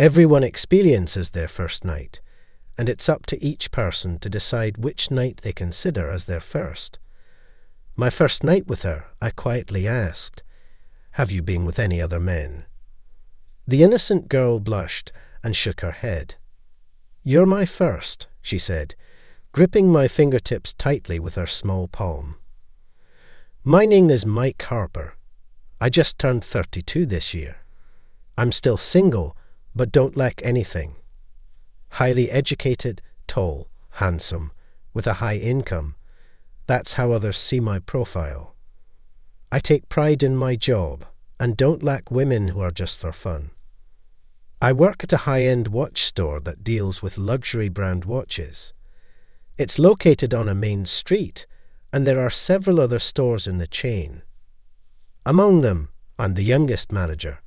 Everyone experiences their first night, and it's up to each person to decide which night they consider as their first. My first night with her, I quietly asked, "Have you been with any other men?" The innocent girl blushed and shook her head. "You're my first," she said, gripping my fingertips tightly with her small palm. "My name is Mike Harper. I just turned 32 this year. I'm still single, but don't lack anything. Highly educated, tall, handsome, with a high income. That's how others see my profile. I take pride in my job and don't lack women who are just for fun. I work at a high-end watch store that deals with luxury brand watches. It's located on a main street, and there are several other stores in the chain. Among them, I'm the youngest manager.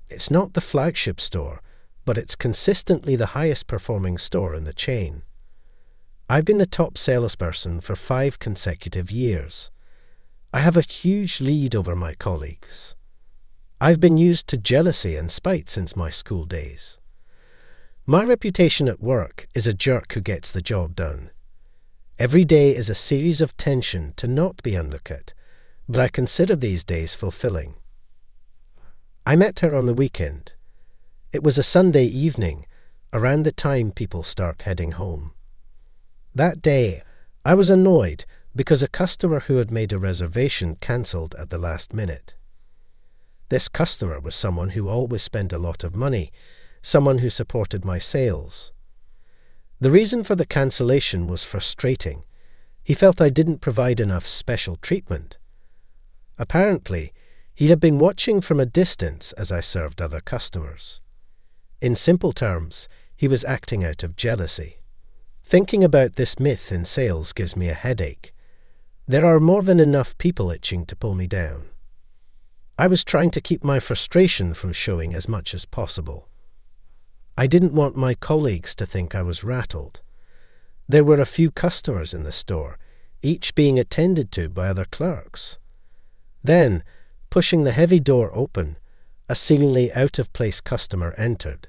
It's not the flagship store, but it's consistently the highest performing store in the chain. I've been the top salesperson for 5 consecutive years. I have a huge lead over my colleagues. I've been used to jealousy and spite since my school days. My reputation at work is a jerk who gets the job done. Every day is a series of tension to not be undercut, but I consider these days fulfilling. I met her on the weekend. It was a Sunday evening, around the time people start heading home. That day, I was annoyed because a customer who had made a reservation cancelled at the last minute. This customer was someone who always spent a lot of money, someone who supported my sales. The reason for the cancellation was frustrating. He felt I didn't provide enough special treatment. Apparently, he had been watching from a distance as I served other customers. In simple terms, he was acting out of jealousy. Thinking about this myth in sales gives me a headache. There are more than enough people itching to pull me down. I was trying to keep my frustration from showing as much as possible. I didn't want my colleagues to think I was rattled. There were a few customers in the store, each being attended to by other clerks. Then, pushing the heavy door open, a seemingly out-of-place customer entered.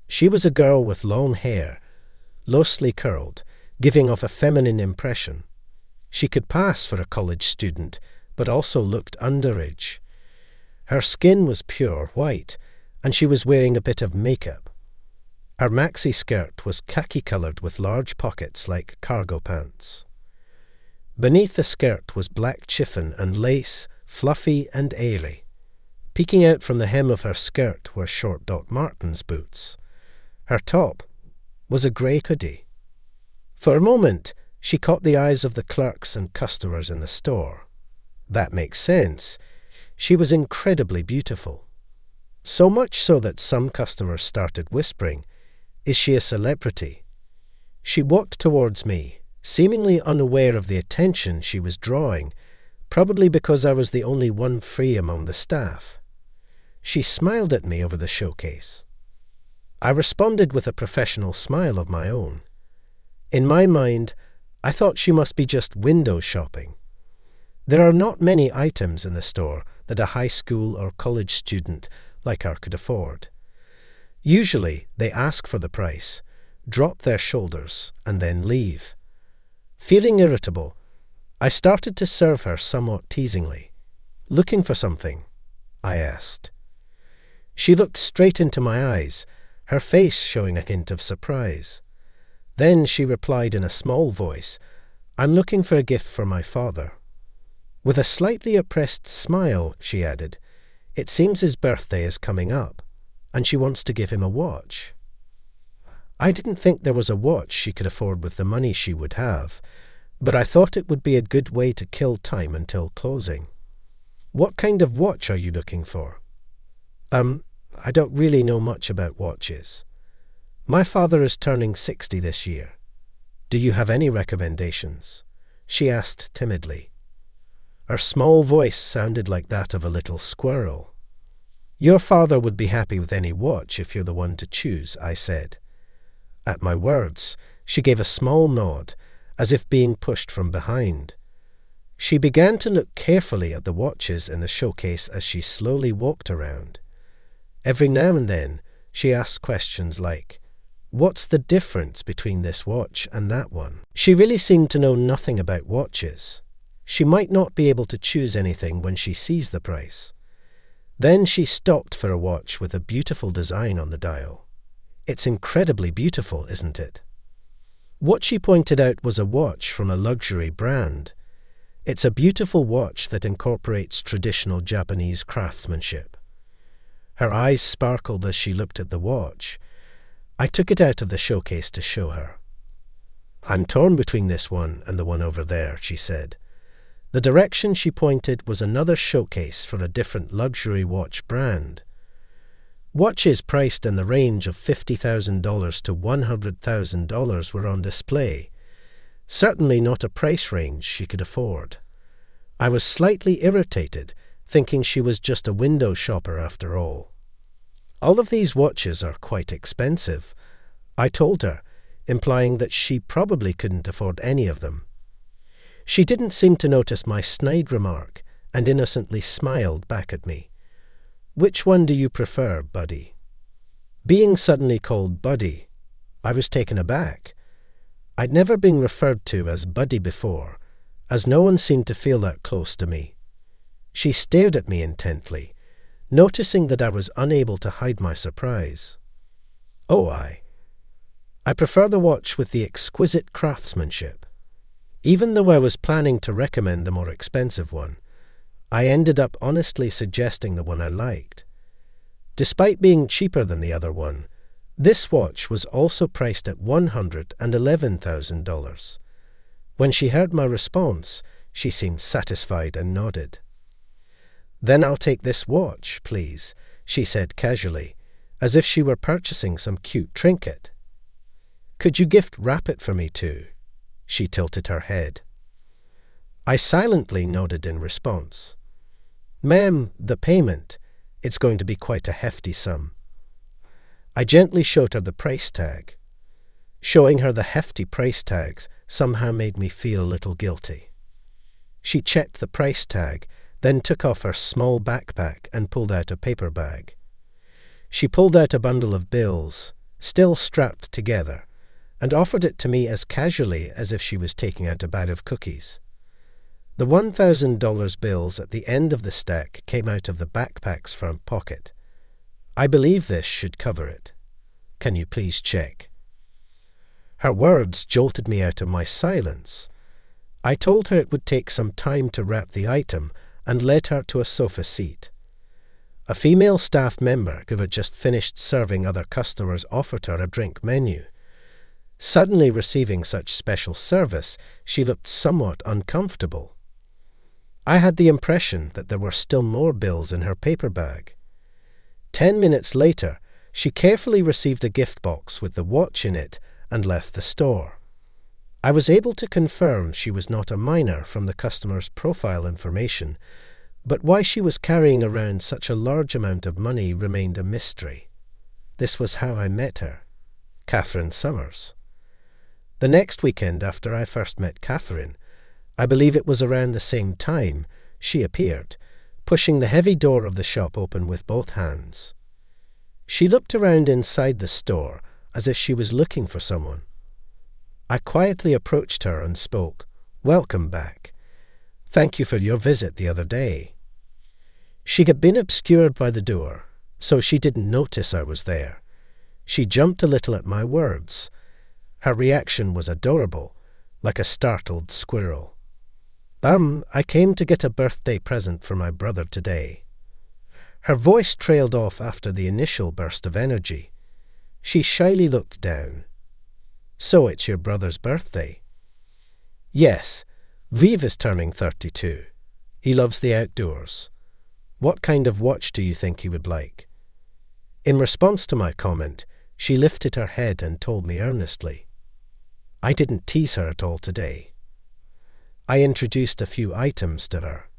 She was a girl with long hair, loosely curled, giving off a feminine impression. She could pass for a college student, but also looked underage. Her skin was pure white, and she was wearing a bit of makeup. Her maxi skirt was khaki-coloured with large pockets like cargo pants. Beneath the skirt was black chiffon and lace, fluffy and airy. Peeking out from the hem of her skirt were short Doc Martens boots. Her top was a grey hoodie. For a moment, she caught the eyes of the clerks and customers in the store. That makes sense. She was incredibly beautiful. So much so that some customers started whispering, "Is she a celebrity?" She walked towards me, seemingly unaware of the attention she was drawing, probably because I was the only one free among the staff. She smiled at me over the showcase. I responded with a professional smile of my own. In my mind, I thought she must be just window shopping. There are not many items in the store that a high school or college student like her could afford. Usually, they ask for the price, drop their shoulders, and then leave. Feeling irritable, I started to serve her somewhat teasingly. "Looking for something?" I asked. She looked straight into my eyes, her face showing a hint of surprise. Then she replied in a small voice, "I'm looking for a gift for my father." With a slightly oppressed smile, she added, "It seems his birthday is coming up, and she wants to give him a watch." I didn't think there was a watch she could afford with the money she would have, but I thought it would be a good way to kill time until closing. "What kind of watch are you looking for?" I don't really know much about watches. My father is turning 60 this year. Do you have any recommendations?" she asked timidly. Her small voice sounded like that of a little squirrel. "Your father would be happy with any watch if you're the one to choose," I said. At my words, she gave a small nod, as if being pushed from behind. She began to look carefully at the watches in the showcase as she slowly walked around. Every now and then, She asked questions like, "What's the difference between this watch and that one?" She really seemed to know nothing about watches. She might not be able to choose anything when she sees the price. Then she stopped for a watch with a beautiful design on the dial. "It's incredibly beautiful, isn't it?" What she pointed out was a watch from a luxury brand. It's a beautiful watch that incorporates traditional Japanese craftsmanship. Her eyes sparkled as she looked at the watch. I took it out of the showcase to show her. "I'm torn between this one and the one over there," she said. The direction she pointed was another showcase for a different luxury watch brand. Watches priced in the range of $50,000 to $100,000 were on display. Certainly not a price range she could afford. I was slightly irritated, thinking she was just a window shopper after all. "All of these watches are quite expensive," I told her, implying that she probably couldn't afford any of them. She didn't seem to notice my snide remark and innocently smiled back at me. "Which one do you prefer, Buddy?" Being suddenly called Buddy, I was taken aback. I'd never been referred to as Buddy before, as no one seemed to feel that close to me. She stared at me intently, noticing that I was unable to hide my surprise. "Oh, I prefer the watch with the exquisite craftsmanship." Even though I was planning to recommend the more expensive one, I ended up honestly suggesting the one I liked. Despite being cheaper than the other one, this watch was also priced at $111,000. When she heard my response, she seemed satisfied and nodded. "Then I'll take this watch, please," she said casually, as if she were purchasing some cute trinket. "Could you gift wrap it for me too?" She tilted her head. I silently nodded in response. "Ma'am, the payment. It's going to be quite a hefty sum." I gently showed her the price tag. Showing her the hefty price tags somehow made me feel a little guilty. She checked the price tag, then took off her small backpack and pulled out a paper bag. She pulled out a bundle of bills, still strapped together, and offered it to me as casually as if she was taking out a bag of cookies. The $1,000 bills at the end of the stack came out of the backpack's front pocket. "I believe this should cover it. Can you please check?" Her words jolted me out of my silence. I told her it would take some time to wrap the item and led her to a sofa seat. A female staff member who had just finished serving other customers offered her a drink menu. Suddenly receiving such special service, she looked somewhat uncomfortable. I had the impression that there were still more bills in her paper bag. 10 minutes later, she carefully received a gift box with the watch in it and left the store. I was able to confirm she was not a minor from the customer's profile information, but why she was carrying around such a large amount of money remained a mystery. This was how I met her, Catherine Summers. The next weekend after I first met Catherine, I believe it was around the same time, she appeared, pushing the heavy door of the shop open with both hands. She looked around inside the store as if she was looking for someone. I quietly approached her and spoke, "Welcome back. Thank you for your visit the other day." She had been obscured by the door, so she didn't notice I was there. She jumped a little at my words. Her reaction was adorable, like a startled squirrel. I came to get a birthday present for my brother today." Her voice trailed off after the initial burst of energy. She shyly looked down. "So it's your brother's birthday?" "Yes, Viv is turning 32. He loves the outdoors. What kind of watch do you think he would like?" In response to my comment, she lifted her head and told me earnestly. I didn't tease her at all today. I introduced a few items to her.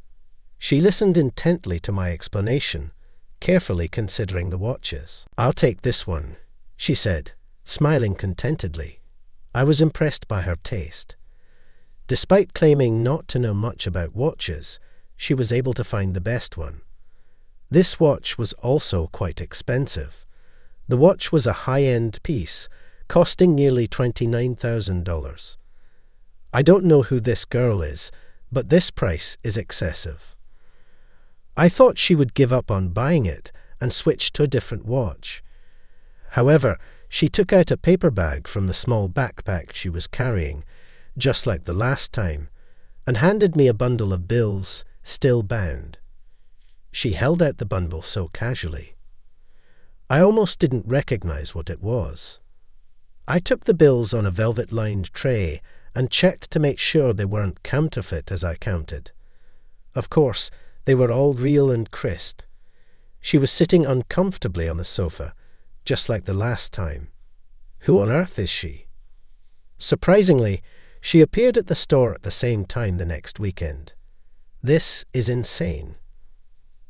She listened intently to my explanation, carefully considering the watches. "I'll take this one," she said, smiling contentedly. I was impressed by her taste. Despite claiming not to know much about watches, she was able to find the best one. This watch was also quite expensive. The watch was a high-end piece, costing nearly $29,000. I don't know who this girl is, but this price is excessive. I thought she would give up on buying it and switch to a different watch. However, she took out a paper bag from the small backpack she was carrying, just like the last time, and handed me a bundle of bills, still bound. She held out the bundle so casually. I almost didn't recognize what it was. I took the bills on a velvet-lined tray and checked to make sure they weren't counterfeit as I counted. Of course, they were all real and crisp. She was sitting uncomfortably on the sofa, just like the last time. Who on earth is she? Surprisingly, she appeared at the store at the same time the next weekend. This is insane.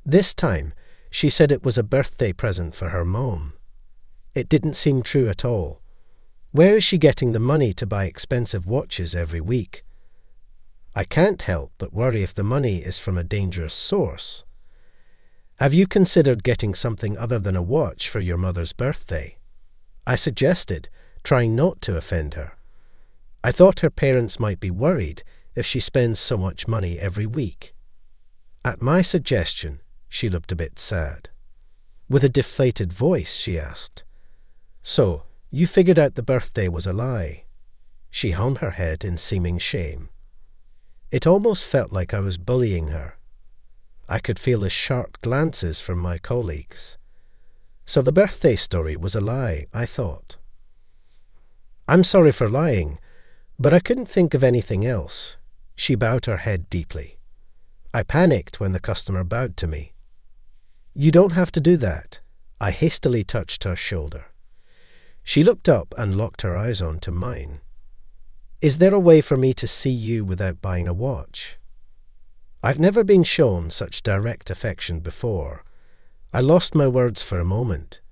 This time, she said it was a birthday present for her mom. It didn't seem true at all. Where is she getting the money to buy expensive watches every week? I can't help but worry if the money is from a dangerous source. Have you considered getting something other than a watch for your mother's birthday? I suggested, trying not to offend her. I thought her parents might be worried if she spends so much money every week. At my suggestion, she looked a bit sad. With a deflated voice, she asked, "So, you figured out the birthday was a lie?" She hung her head in seeming shame. It almost felt like I was bullying her. I could feel the sharp glances from my colleagues. So the birthday story was a lie, I thought. I'm sorry for lying, but I couldn't think of anything else. She bowed her head deeply. I panicked when the customer bowed to me. You don't have to do that. I hastily touched her shoulder. She looked up and locked her eyes onto mine. Is there a way for me to see you without buying a watch? I've never been shown such direct affection before. I lost my words for a moment.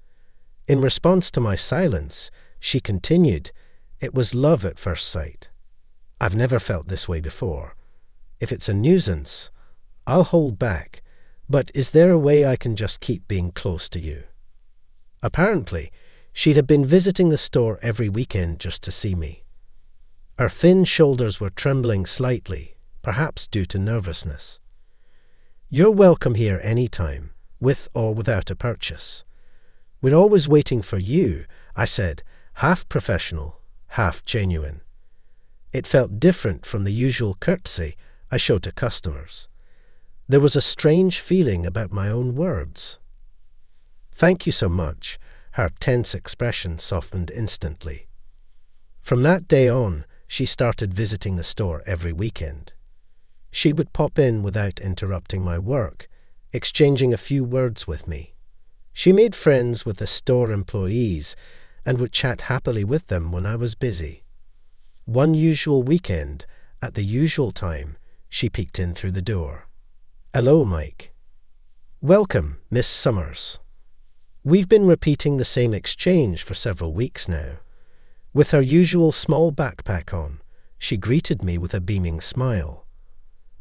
In response to my silence, she continued, "It was love at first sight. I've never felt this way before. If it's a nuisance, I'll hold back, but is there a way I can just keep being close to you?" Apparently, she had been visiting the store every weekend just to see me. Her thin shoulders were trembling slightly, perhaps due to nervousness. You're welcome here any time, with or without a purchase. We're always waiting for you, I said, half professional, half genuine. It felt different from the usual courtesy I show to customers. There was a strange feeling about my own words. Thank you so much. Her tense expression softened instantly. From that day on, she started visiting the store every weekend. She would pop in without interrupting my work, exchanging a few words with me. She made friends with the store employees and would chat happily with them when I was busy. One usual weekend, at the usual time, she peeked in through the door. "Hello, Mike." "Welcome, Miss Summers." We've been repeating the same exchange for several weeks now. With her usual small backpack on, she greeted me with a beaming smile.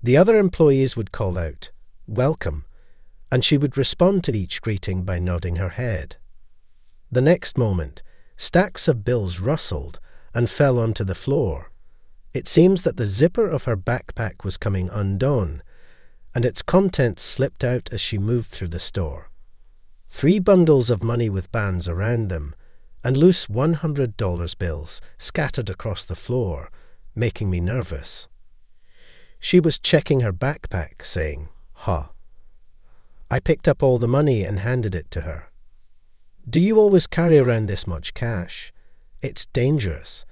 The other employees would call out, "Welcome," and she would respond to each greeting by nodding her head. The next moment, stacks of bills rustled and fell onto the floor. It seems that the zipper of her backpack was coming undone, and its contents slipped out as she moved through the store. 3 bundles of money with bands around them, and loose $100 bills scattered across the floor, making me nervous. She was checking her backpack, saying, "Ha." I picked up all the money and handed it to her. "Do you always carry around this much cash? It's dangerous."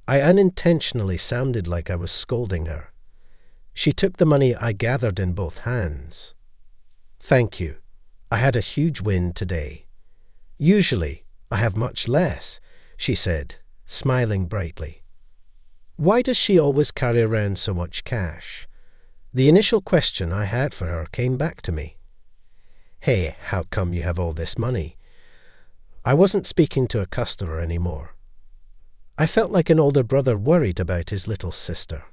I unintentionally sounded like I was scolding her. She took the money I gathered in both hands. "Thank you. I had a huge win today. Usually, I have much less," she said, smiling brightly. Why does she always carry around so much cash? The initial question I had for her came back to me. "Hey, how come you have all this money?" I wasn't speaking to a customer anymore. I felt like an older brother worried about his little sister.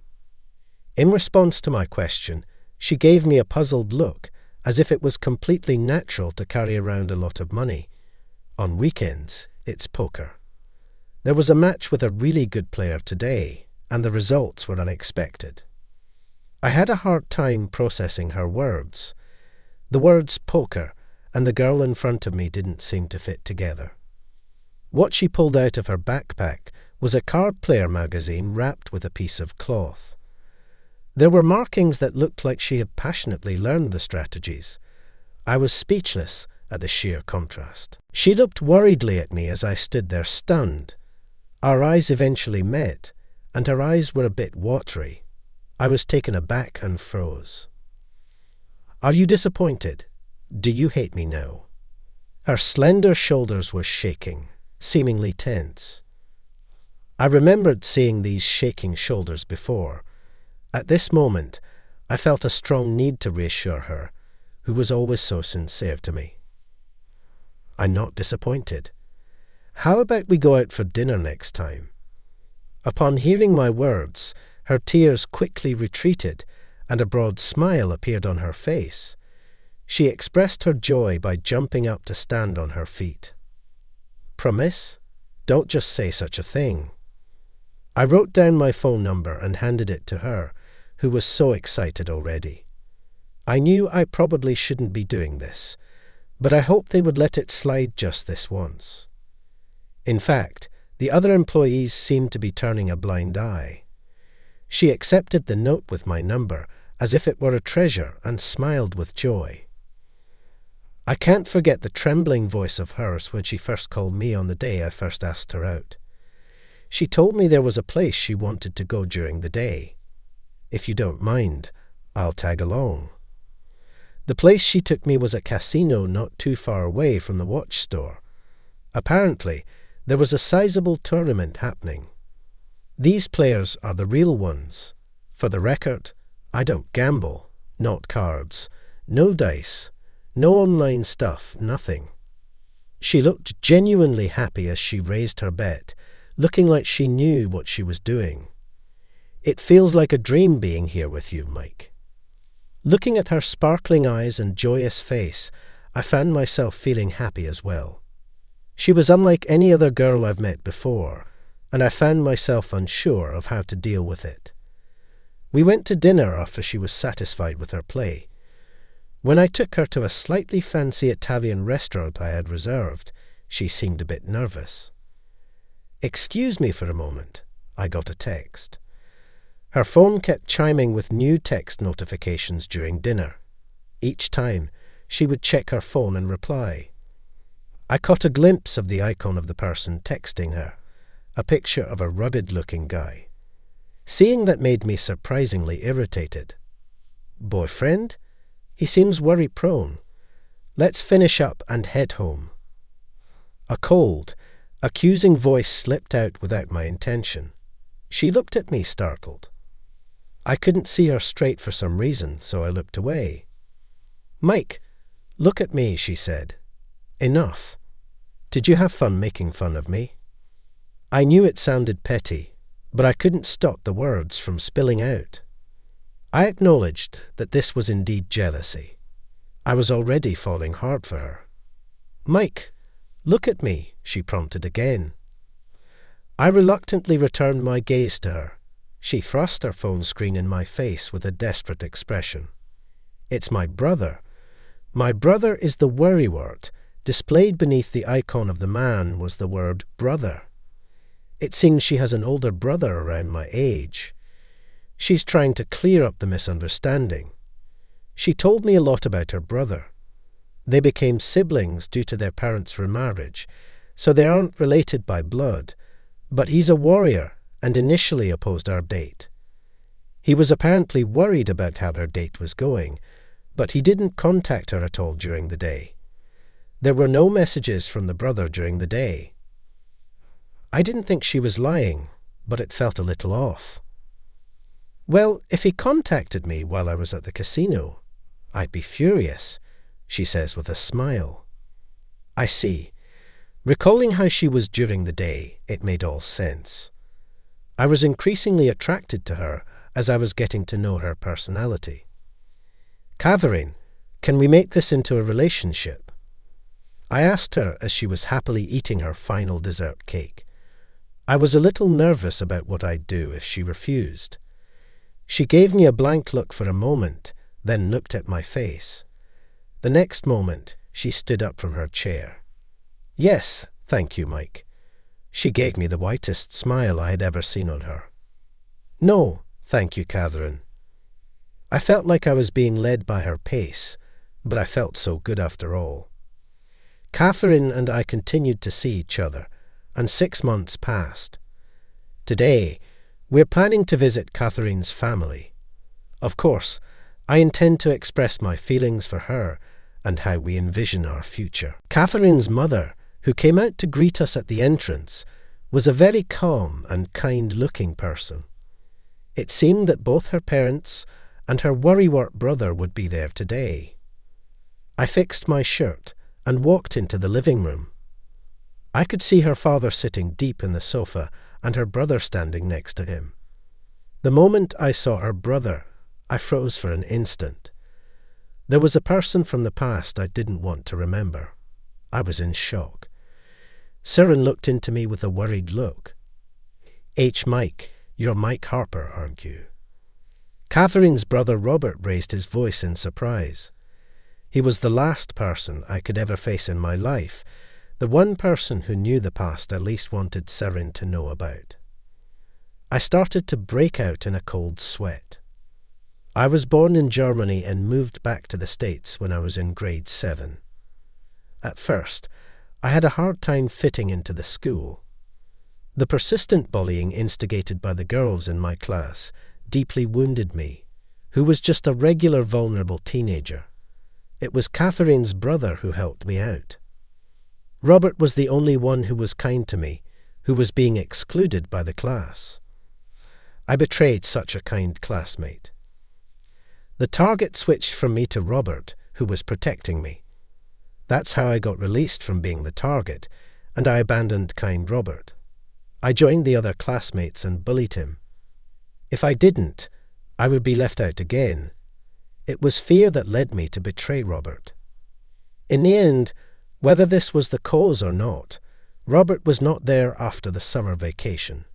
In response to my question, she gave me a puzzled look, as if it was completely natural to carry around a lot of money. On weekends, it's poker. There was a match with a really good player today, and the results were unexpected. I had a hard time processing her words. The words poker and the girl in front of me didn't seem to fit together. What she pulled out of her backpack was a card player magazine wrapped with a piece of cloth. There were markings that looked like she had passionately learned the strategies. I was speechless at the sheer contrast. She looked worriedly at me as I stood there stunned. Our eyes eventually met, and her eyes were a bit watery. I was taken aback and froze. "Are you disappointed? Do you hate me now?" Her slender shoulders were shaking, seemingly tense. I remembered seeing these shaking shoulders before. At this moment, I felt a strong need to reassure her, who was always so sincere to me. "I'm not disappointed. How about we go out for dinner next time?" Upon hearing my words, her tears quickly retreated, and a broad smile appeared on her face. She expressed her joy by jumping up to stand on her feet. "Promise? Don't just say such a thing." I wrote down my phone number and handed it to her, who was so excited already. I knew I probably shouldn't be doing this, but I hoped they would let it slide just this once. In fact, the other employees seemed to be turning a blind eye. She accepted the note with my number as if it were a treasure and smiled with joy. I can't forget the trembling voice of hers when she first called me on the day I first asked her out. She told me there was a place she wanted to go during the day. "If you don't mind, I'll tag along." The place she took me was a casino not too far away from the watch store. Apparently, there was a sizable tournament happening. These players are the real ones. For the record, I don't gamble, not cards, no dice, no online stuff, nothing. She looked genuinely happy as she raised her bet, looking like she knew what she was doing. "It feels like a dream being here with you, Mike." Looking at her sparkling eyes and joyous face, I found myself feeling happy as well. She was unlike any other girl I've met before, and I found myself unsure of how to deal with it. We went to dinner after she was satisfied with her play. When I took her to a slightly fancy Italian restaurant I had reserved, she seemed a bit nervous. "Excuse me for a moment," I got a text. Her phone kept chiming with new text notifications during dinner. Each time, she would check her phone and reply. I caught a glimpse of the icon of the person texting her, a picture of a rugged-looking guy. Seeing that made me surprisingly irritated. "Boyfriend? He seems worry-prone. Let's finish up and head home." A cold, accusing voice slipped out without my intention. She looked at me startled. I couldn't see her straight for some reason, so I looked away. "Mike, look at me," she said. "Enough. Did you have fun making fun of me?" I knew it sounded petty, but I couldn't stop the words from spilling out. I acknowledged that this was indeed jealousy. I was already falling hard for her. "Mike, look at me," she prompted again. I reluctantly returned my gaze to her. She thrust her phone screen in my face with a desperate expression. "It's my brother. My brother is the worry word. Displayed beneath the icon of the man was the word brother. It seems she has an older brother around my age. She's trying to clear up the misunderstanding. She told me a lot about her brother. They became siblings due to their parents' remarriage, so they aren't related by blood, but he's a warrior and initially opposed our date. He was apparently worried about how her date was going, but he didn't contact her at all during the day. There were no messages from the brother during the day." I didn't think she was lying, but it felt a little off. "Well, if he contacted me while I was at the casino, I'd be furious," she says with a smile. I see. Recalling how she was during the day, it made all sense. I was increasingly attracted to her as I was getting to know her personality. "Catherine, can we make this into a relationship?" I asked her as she was happily eating her final dessert cake. I was a little nervous about what I'd do if she refused. She gave me a blank look for a moment, then looked at my face. The next moment, she stood up from her chair. "Yes, thank you, Mike." She gave me the whitest smile I had ever seen on her. "No, thank you, Catherine." I felt like I was being led by her pace, but I felt so good after all. Catherine and I continued to see each other, and 6 months passed. Today, we're planning to visit Catherine's family. Of course, I intend to express my feelings for her and how we envision our future. Catherine's mother, who came out to greet us at the entrance, was a very calm and kind-looking person. It seemed that both her parents and her worrywart brother would be there today. I fixed my shirt and walked into the living room. I could see her father sitting deep in the sofa and her brother standing next to him. The moment I saw her brother, I froze for an instant. There was a person from the past I didn't want to remember. I was in shock. Siren looked into me with a worried look. Mike, you're Mike Harper, aren't you?" Catherine's brother Robert raised his voice in surprise. He was the last person I could ever face in my life, the one person who knew the past I least wanted Siren to know about. I started to break out in a cold sweat. I was born in Germany and moved back to the States when I was in grade 7. At first, I had a hard time fitting into the school. The persistent bullying instigated by the girls in my class deeply wounded me, who was just a regular vulnerable teenager. It was Catherine's brother who helped me out. Robert was the only one who was kind to me, who was being excluded by the class. I betrayed such a kind classmate. The target switched from me to Robert, who was protecting me. That's how I got released from being the target, and I abandoned kind Robert. I joined the other classmates and bullied him. If I didn't, I would be left out again. It was fear that led me to betray Robert. In the end, whether this was the cause or not, Robert was not there after the summer vacation.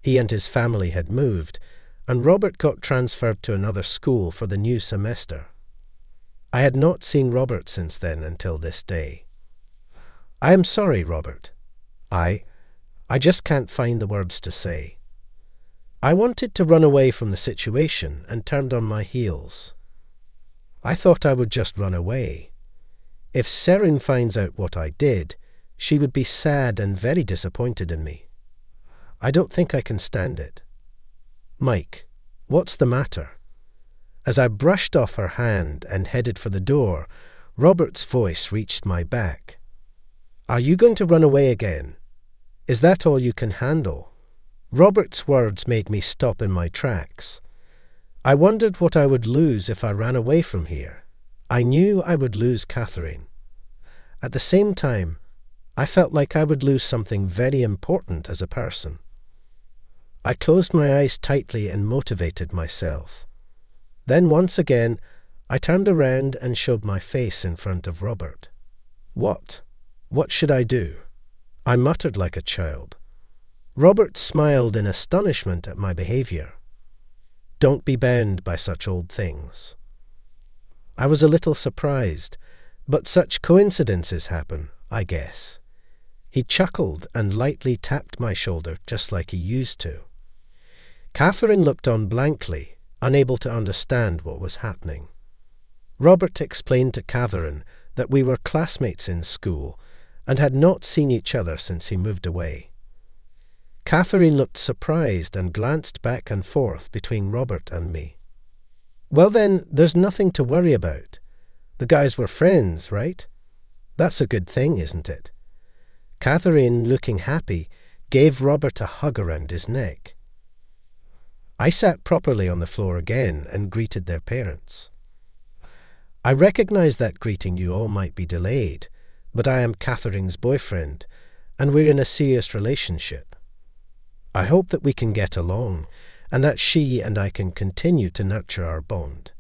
He and his family had moved, and Robert got transferred to another school for the new semester. I had not seen Robert since then until this day. I am sorry, Robert. I just can't find the words to say. I wanted to run away from the situation and turned on my heels. I thought I would just run away. If Siren finds out what I did, she would be sad and very disappointed in me. I don't think I can stand it. Mike, what's the matter? As I brushed off her hand and headed for the door, Robert's voice reached my back. Are you going to run away again? Is that all you can handle? Robert's words made me stop in my tracks. I wondered what I would lose if I ran away from here. I knew I would lose Catherine. At the same time, I felt like I would lose something very important as a person. I closed my eyes tightly and motivated myself. Then once again, I turned around and showed my face in front of Robert. What? What should I do? I muttered like a child. Robert smiled in astonishment at my behaviour. Don't be bound by such old things. I was a little surprised, but such coincidences happen, I guess. He chuckled and lightly tapped my shoulder just like he used to. Catherine looked on blankly, unable to understand what was happening. Robert explained to Catherine that we were classmates in school and had not seen each other since he moved away. Catherine looked surprised and glanced back and forth between Robert and me. Well then, there's nothing to worry about. The guys were friends, right? That's a good thing, isn't it? Catherine, looking happy, gave Robert a hug around his neck. I sat properly on the floor again and greeted their parents. I recognize that greeting you all might be delayed, but I am Catherine's boyfriend, and we're in a serious relationship. I hope that we can get along, and that she and I can continue to nurture our bond.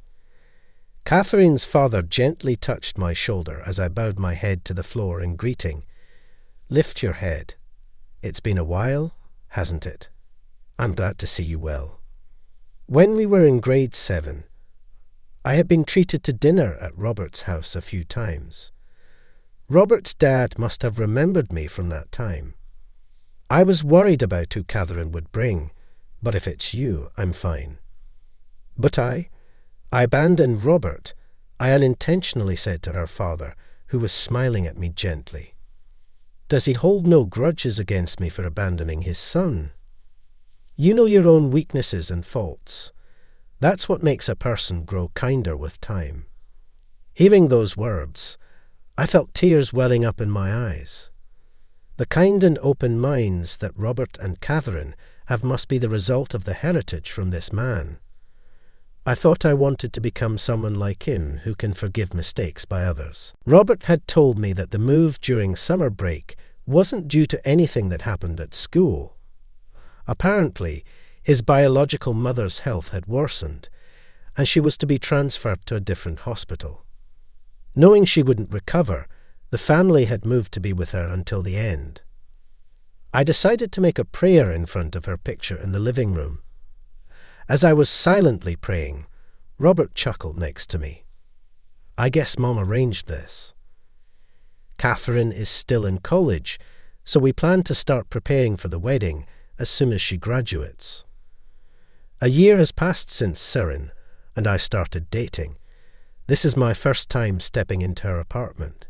Catherine's father gently touched my shoulder as I bowed my head to the floor in greeting. "Lift your head. It's been a while, hasn't it? I'm glad to see you well." When we were in grade 7, I had been treated to dinner at Robert's house a few times. Robert's dad must have remembered me from that time. I was worried about who Catherine would bring, but if it's you, I'm fine. But I abandoned Robert, I unintentionally said to her father, who was smiling at me gently. Does he hold no grudges against me for abandoning his son? You know your own weaknesses and faults. That's what makes a person grow kinder with time. Hearing those words, I felt tears welling up in my eyes. The kind and open minds that Robert and Catherine have must be the result of the heritage from this man. I thought I wanted to become someone like him who can forgive mistakes by others. Robert had told me that the move during summer break wasn't due to anything that happened at school. Apparently, his biological mother's health had worsened, and she was to be transferred to a different hospital. Knowing she wouldn't recover, the family had moved to be with her until the end. I decided to make a prayer in front of her picture in the living room. As I was silently praying, Robert chuckled next to me. I guess Mom arranged this. Catherine is still in college, so we plan to start preparing for the wedding as soon as she graduates. A year has passed since Siren, and I started dating. This is my first time stepping into her apartment.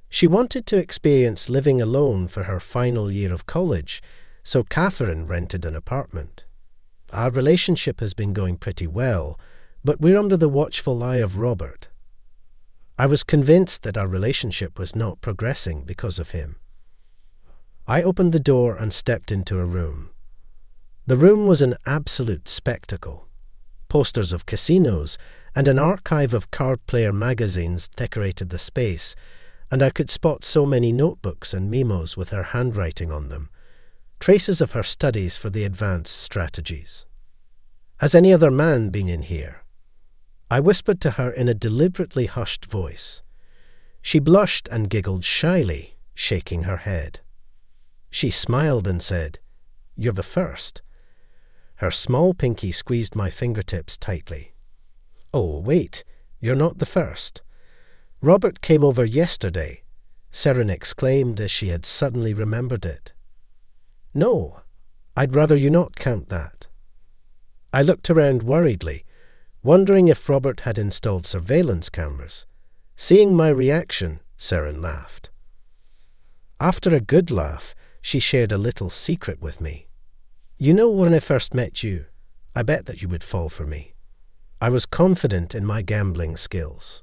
She wanted to experience living alone for her final year of college, so Catherine rented an apartment. Our relationship has been going pretty well, but we're under the watchful eye of Robert. I was convinced that our relationship was not progressing because of him. I opened the door and stepped into a room. The room was an absolute spectacle. Posters of casinos and an archive of card player magazines decorated the space, and I could spot so many notebooks and memos with her handwriting on them, traces of her studies for the advanced strategies. Has any other man been in here? I whispered to her in a deliberately hushed voice. She blushed and giggled shyly, shaking her head. She smiled and said, "You're the first." Her small pinky squeezed my fingertips tightly. "Oh, wait, you're not the first. Robert came over yesterday," Siren exclaimed as she had suddenly remembered it. "No, I'd rather you not count that." I looked around worriedly, wondering if Robert had installed surveillance cameras. Seeing my reaction, Siren laughed. After a good laugh, she shared a little secret with me. "You know, when I first met you, I bet that you would fall for me. I was confident in my gambling skills.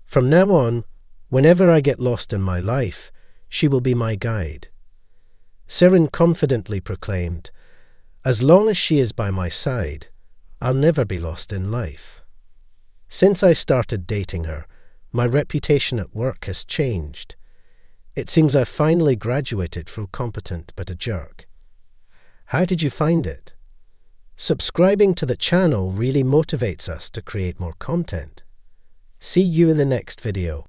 From now on, whenever I get lost in my life, she will be my guide." Siren confidently proclaimed, "As long as she is by my side, I'll never be lost in life." Since I started dating her, my reputation at work has changed. It seems I've finally graduated from competent but a jerk. How did you find it? Subscribing to the channel really motivates us to create more content. See you in the next video.